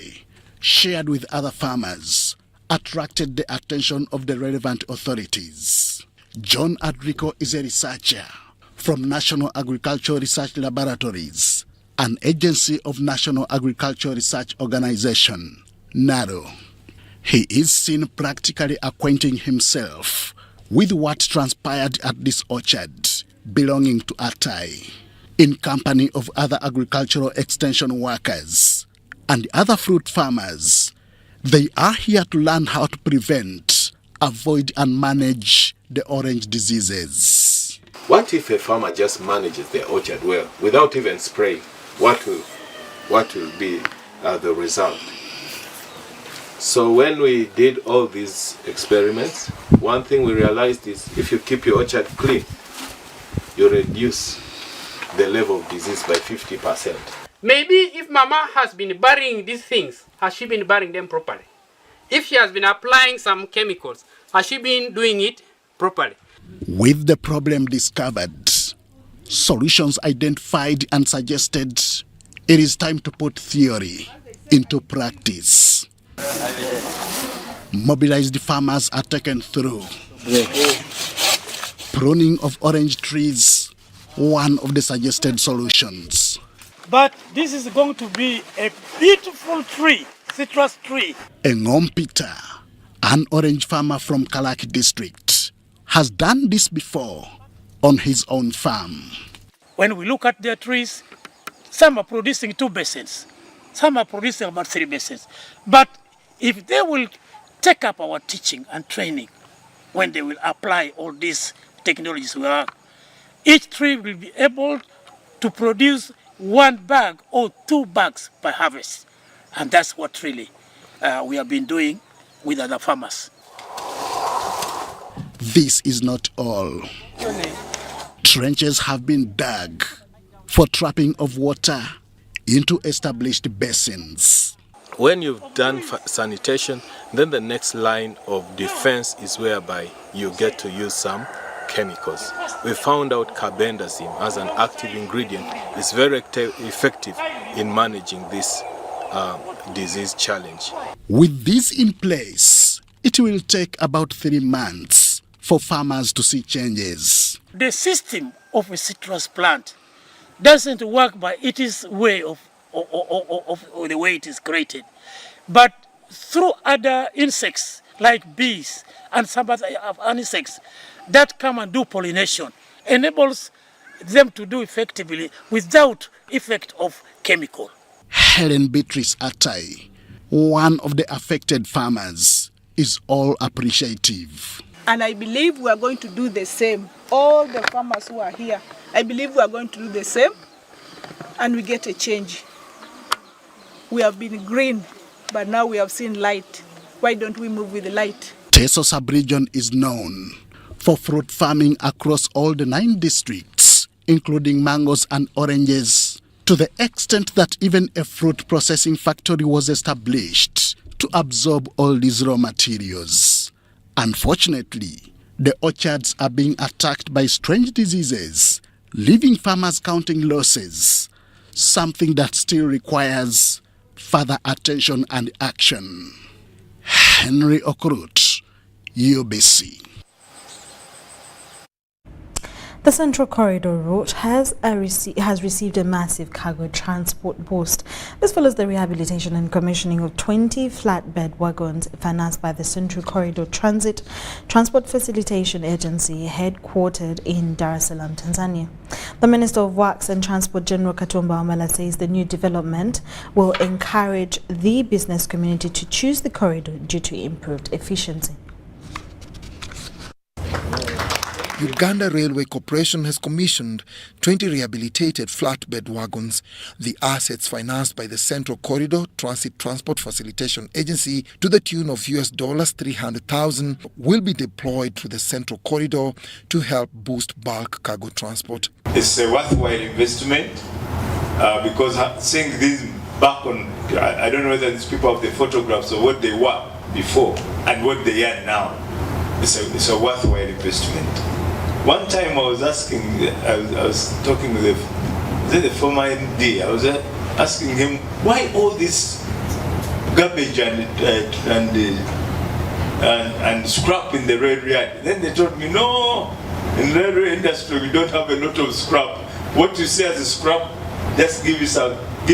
Speaker 20: shared with other farmers, attracted the attention of the relevant authorities. John Adrico is a researcher from National Agricultural Research Laboratories, an agency of National Agricultural Research Organization, NARO. He is seen practically acquainting himself with what transpired at this orchard belonging to Atai, in company of other agricultural extension workers and other fruit farmers. They are here to learn how to prevent, avoid and manage the orange diseases.
Speaker 21: What if a farmer just manages their orchard well without even spraying? What will be the result? So when we did all these experiments, one thing we realized is if you keep your orchard clean, you reduce the level of disease by 50%.
Speaker 22: Maybe if Mama has been burying these things, has she been burying them properly? If she has been applying some chemicals, has she been doing it properly?
Speaker 20: With the problem discovered, solutions identified and suggested, it is time to put theory into practice. Mobilized farmers are taken through. Pruning of orange trees, one of the suggested solutions.
Speaker 23: But this is going to be a beautiful tree, citrus tree.
Speaker 20: Engom Peter, an orange farmer from Kalaki district, has done this before on his own farm.
Speaker 23: When we look at their trees, some are producing 2 basins, some are producing about 3 basins. But if they will take up our teaching and training, when they will apply all these technologies we have, each tree will be able to produce 1 bag or 2 bags per harvest. And that's what really we have been doing with other farmers.
Speaker 20: This is not all. Trenches have been dug for trapping of water into established basins.
Speaker 21: When you've done sanitation, then the next line of defense is whereby you get to use some chemicals. We found out carbendazim as an active ingredient is very effective in managing this disease challenge.
Speaker 20: With this in place, it will take about 3 months for farmers to see changes.
Speaker 23: The system of a citrus plant doesn't work by its way of the way it is created, but through other insects like bees and some other insects that come and do pollination, enables them to do effectively without effect of chemical.
Speaker 20: Helen Beatrice Atai, one of the affected farmers, is all appreciative.
Speaker 19: And I believe we are going to do the same. All the farmers who are here, I believe we are going to do the same and we get a change. We have been green, but now we have seen light. Why don't we move with the light?
Speaker 20: Teso sub-region is known for fruit farming across all the 9 districts, including mangoes and oranges, to the extent that even a fruit processing factory was established to absorb all these raw materials. Unfortunately, the orchards are being attacked by strange diseases, leaving farmers counting losses, something that still requires further attention and action. Henry Okrut, UBC.
Speaker 1: The Central Corridor route has received a massive cargo transport boost. This follows the rehabilitation and commissioning of 20 flatbed wagons financed by the Central Corridor Transport Facilitation Agency headquartered in Dar es Salaam, Tanzania. The Minister of Works and Transport, General Katumba Wamala, says the new development will encourage the business community to choose the corridor due to improved efficiency.
Speaker 2: Uganda Railway Corporation has commissioned 20 rehabilitated flatbed wagons. The assets, financed by the Central Corridor Transport Facilitation Agency to the tune of $300,000, will be deployed to the Central Corridor to help boost bulk cargo transport.
Speaker 3: It's a worthwhile investment because seeing these back on, I don't know whether these people have the photographs of what they were before and what they are now. It's a worthwhile investment. One time I was asking, I was talking with the former MD, I was asking him, why all this garbage and scrap in the railway yard? Then they told me, no, in the railway industry we don't have a lot of scrap. What you see as a scrap, just give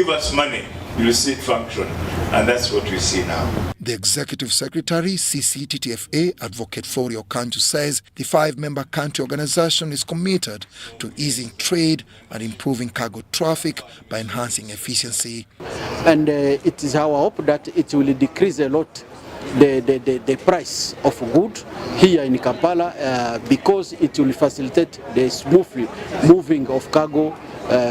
Speaker 3: us money. You'll see it function. And that's what we see now.
Speaker 2: The Executive Secretary, CCTTFA, Advocate Forio Kanju, says the 5-member country organization is committed to easing trade and improving cargo traffic by enhancing efficiency.
Speaker 5: And it is our hope that it will decrease a lot the price of good here in Kampala because it will facilitate the smooth moving of cargo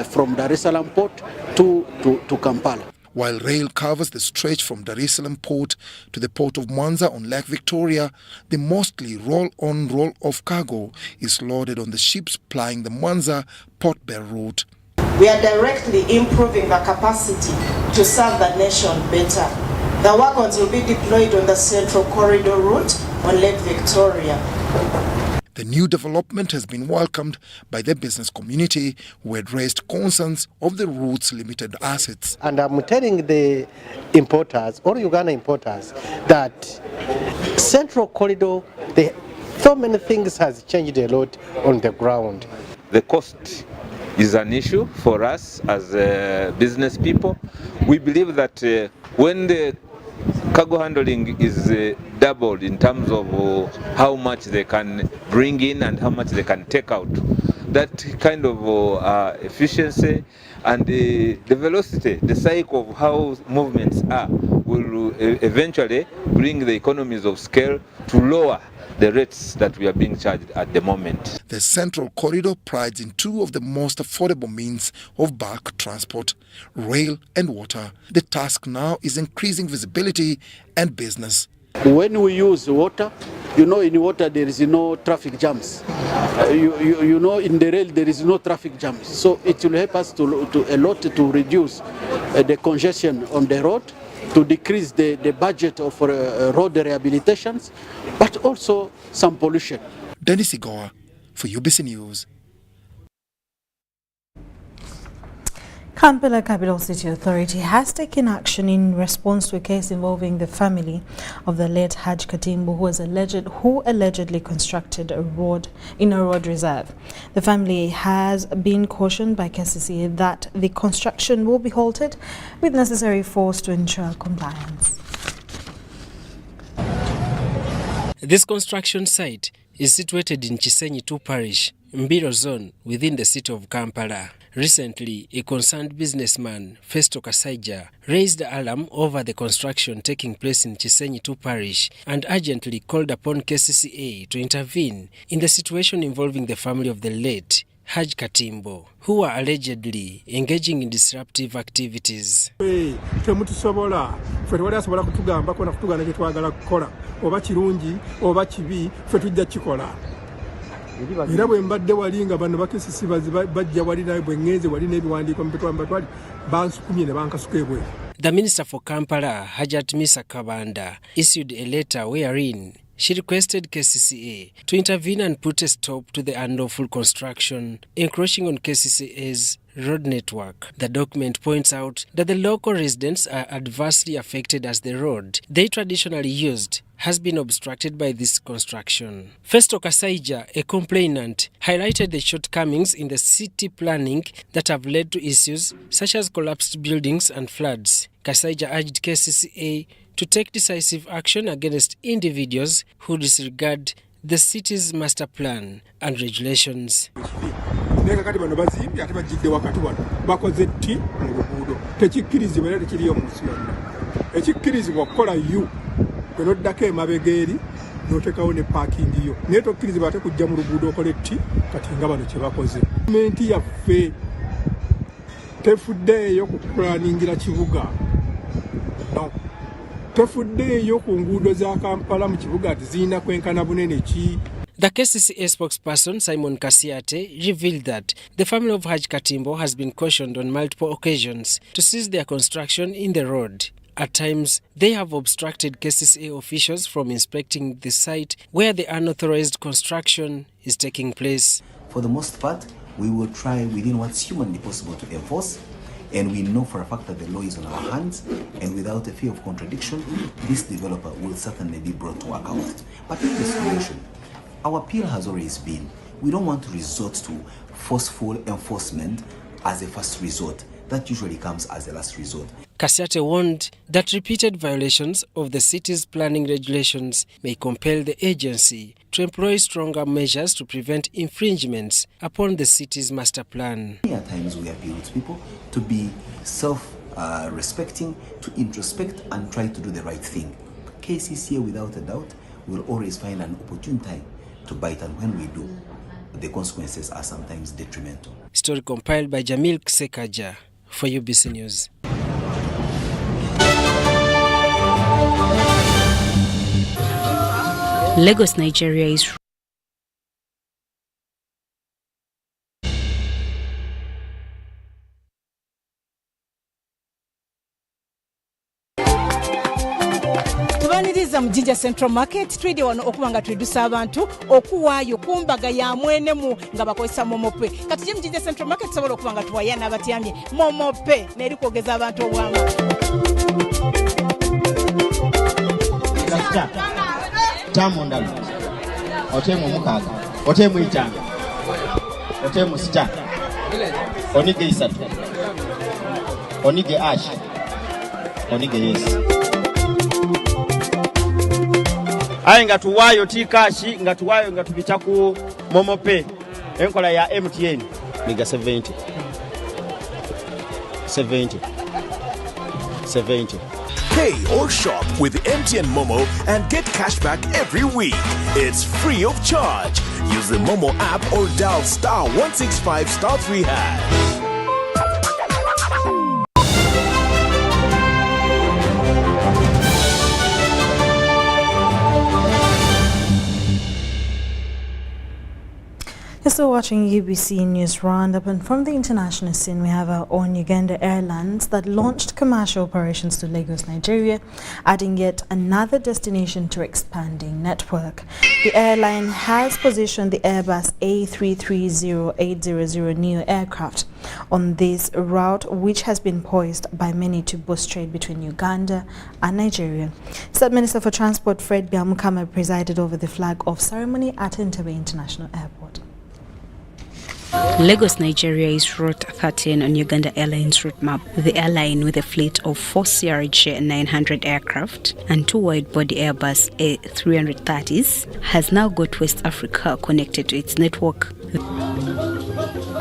Speaker 5: from Dar es Salaam port to Kampala.
Speaker 2: While rail covers the stretch from Dar es Salaam port to the port of Mwanza on Lake Victoria, the mostly roll-on, roll-off cargo is loaded on the ships plying the Mwanza Port Bay route.
Speaker 4: We are directly improving the capacity to serve the nation better. The wagons will be deployed on the Central Corridor route on Lake Victoria.
Speaker 2: The new development has been welcomed by the business community, who had raised concerns of the route's limited assets.
Speaker 24: And I'm telling the importers, or Uganda importers, that Central Corridor, so many things has changed a lot on the ground.
Speaker 25: The cost is an issue for us as business people. We believe that when the cargo handling is doubled in terms of how much they can bring in and how much they can take out, that kind of efficiency and the velocity, the cycle of how movements are, will eventually bring the economies of scale to lower the rates that we are being charged at the moment.
Speaker 2: The Central Corridor prides in 2 of the most affordable means of bulk transport, rail and water. The task now is increasing visibility and business.
Speaker 5: When we use water, you know, in water there is no traffic jams. You know, in the rail there is no traffic jams. So it will help us a lot to reduce the congestion on the road, to decrease the budget of road rehabilitations, but also some pollution.
Speaker 2: Dennis Igoa for UBC News.
Speaker 1: Kampala Capital City Authority has taken action in response to a case involving the family of the late Haj Katimbo, who allegedly constructed a road in a road reserve. The family has been cautioned by KCCA that the construction will be halted with necessary force to ensure compliance.
Speaker 6: This construction site is situated in Chisenyi 2 Parish, Mbiro Zone, within the city of Kampala. Recently, a concerned businessman, Festo Kasaija, raised the alarm over the construction taking place in Chisenyi 2 Parish and urgently called upon KCCA to intervene in the situation involving the family of the late Haj Katimbo, who were allegedly engaging in disruptive activities.
Speaker 8: Temutusobola ffe tewali asobola kutugambako na kutugana kye twagala kukola oba kirungi oba kibi ffe tujja kikola era bwe mbadde wali nga bano bakesisi bajja wali naye bwe ŋŋenze wali n'ebiwandiiko mu betwamba twali bansukumye ne bankasuka ebweru.
Speaker 6: The Minister for Kampala, Hajat Misa Kabanda, issued a letter wherein she requested KCCA to intervene and put a stop to the unlawful construction encroaching on KCCA's road network. The document points out that the local residents are adversely affected as the road they traditionally used has been obstructed by this construction. Festo Kasaija, a complainant, highlighted the shortcomings in the city planning that have led to issues such as collapsed buildings and floods. Kasaija urged KCCA to take decisive action against individuals who disregard the city's master plan and regulations.
Speaker 8: Kakati bano bazimbye ate bajjidde wakati wano bakoze tti mu luguudo tekikkirizibwa era tekiriyo mu nsi yonna ekikkirizibwa okukola yu kwe noddako emabega eri n'oteekawo ne paakingi yo naye tokkirizibwa ate kujja mu luguudo okole tti kati nga bano kye bakoze. Gavumenti yaffe tefuddeeyo ku kupulaningira kibuga no tefuddeeyo ku nguudo za Kampala mu kibuga ati zirina kwenkana bunene ki.
Speaker 6: The KCCA spokesperson Simon Kasiate revealed that the family of Haj Katimbo has been cautioned on multiple occasions to cease their construction in the road. At times, they have obstructed KCCA officials from inspecting the site where the unauthorized construction is taking place.
Speaker 9: For the most part, we will try within what's humanly possible to enforce, and we know for a fact that the law is on our hands, and without a fear of contradiction, this developer will certainly be brought to account. But in this solution, our appeal has always been, we don't want to resort to forceful enforcement as a first resort. That usually comes as a last resort.
Speaker 6: Kasiate warned that repeated violations of the city's planning regulations may compel the agency to employ stronger measures to prevent infringements upon the city's master plan.
Speaker 9: At times we appeal to people to be self-respecting, to introspect and try to do the right thing. KCCA, without a doubt, will always find an opportune time to bite, and when we do, the consequences are sometimes detrimental.
Speaker 6: Story compiled by Jamil Ksekaja for UBC News.
Speaker 10: Lagos, Nigeria is
Speaker 11: mu Jinja Central Market twide wano okuba nga twedusa abantu okuwaayo kumbaga ya mwenemu nga bakozesa momope kati je mu Jinja Central Market sobola okuba nga tuwaya n'abatyamye momope neri kwogeza abantu obwama
Speaker 26: tamu ndala otemu mukaga otemu itanga otemu sita onige isatu onige ash onige yes aye nga tuwaayo tikashi nga tuwaayo nga tubita ku momope enkola ya MTN niga 70
Speaker 7: Pay or shop with MTN Momo and get cashback every week. It's free of charge. Use the Momo app or dial *165*3#.
Speaker 1: You're still watching UBC News Roundup, and from the international scene we have our own Uganda Airlines that launched commercial operations to Lagos, Nigeria, adding yet another destination to expanding network. The airline has positioned the Airbus A330-800 neo aircraft on this route, which has been poised by many to boost trade between Uganda and Nigeria. State Minister for Transport Fred Byamukama presided over the flag-off ceremony at Entebbe International Airport.
Speaker 10: Lagos, Nigeria is Route 13 on Uganda Airlines route map. The airline, with a fleet of 4 CRJ 900 aircraft and 2 wide-body Airbus A330s, has now got West Africa connected to its network.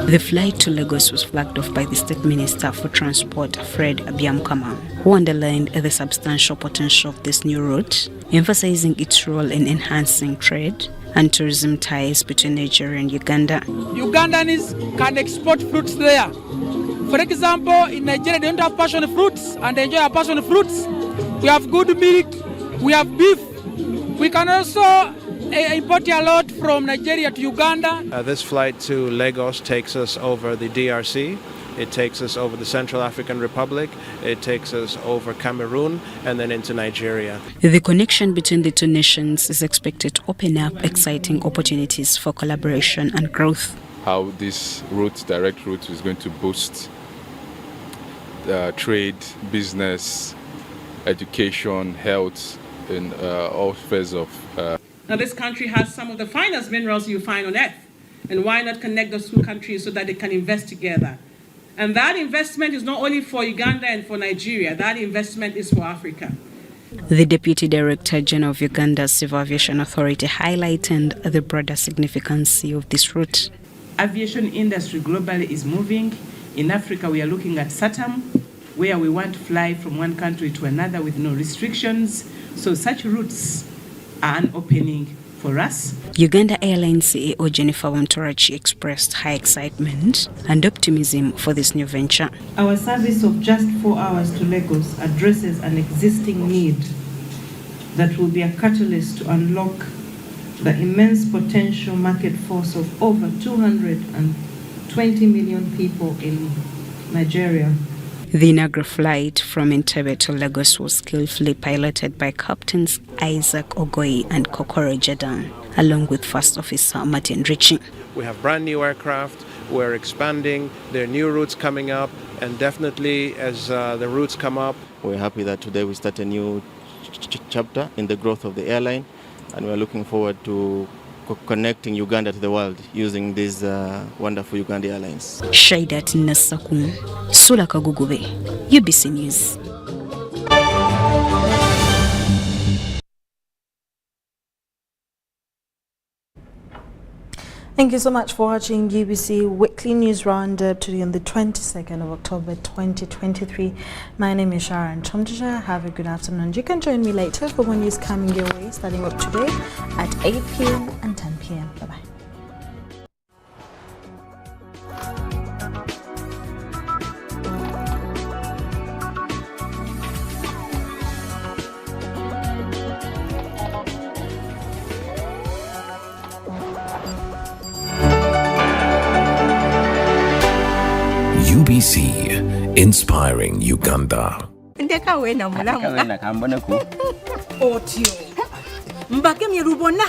Speaker 10: The flight to Lagos was flagged off by the State Minister for Transport, Fred Byamukama, who underlined the substantial potential of this new route, emphasizing its role in enhancing trade and tourism ties between Nigeria and Uganda.
Speaker 12: Ugandans can export fruits there. For example, in Nigeria they don't have passion fruits and they enjoy our passion fruits. We have good milk, we have beef. We can also import a lot from Nigeria to Uganda.
Speaker 13: This flight to Lagos takes us over the DRC. It takes us over the Central African Republic, it takes us over Cameroon, and then into Nigeria.
Speaker 10: The connection between the two nations is expected to open up exciting opportunities for collaboration and growth.
Speaker 14: How this route, direct route, is going to boost trade, business, education, health, in all spheres of...
Speaker 15: Now this country has some of the finest minerals you find on earth, and why not connect those two countries so that they can invest together? And that investment is not only for Uganda and for Nigeria, that investment is for Africa.
Speaker 10: The Deputy Director General of Uganda's Civil Aviation Authority highlighted the broader significance of this route.
Speaker 15: Aviation industry globally is moving. In Africa, we are looking at SATAM, where we want to fly from one country to another with no restrictions. So such routes are an opening for us.
Speaker 10: Uganda Airlines CEO Jennifer Wamtorachi expressed high excitement and optimism for this new venture.
Speaker 15: Our service of just 4 hours to Lagos addresses an existing need that will be a catalyst to unlock the immense potential market force of over 220 million people in Nigeria.
Speaker 10: The inaugural flight from Entebbe to Lagos was skillfully piloted by Captains Isaac Ogoi and Kokoro Jadan, along with First Officer Martin Ritchie.
Speaker 13: We have brand new aircraft, we're expanding, there are new routes coming up, and definitely as the routes come up.
Speaker 16: We're happy that today we start a new chapter in the growth of the airline, and we're looking forward to connecting Uganda to the world using these wonderful Uganda Airlines.
Speaker 10: Shaidat Nasakum, Sula Kagugube, UBC News.
Speaker 1: Thank you so much for watching UBC Weekly News Roundup today on the 22nd of October 2023. My name is Sharon Kyomugisha. Have a good afternoon. You can join me later for more news coming your way, starting up today at 8 p.m. and 10 p.m. Bye-bye.
Speaker 27: UBC, inspiring Uganda.
Speaker 11: Ndeka wena mulamu. Otyo. Mbake mye rubona.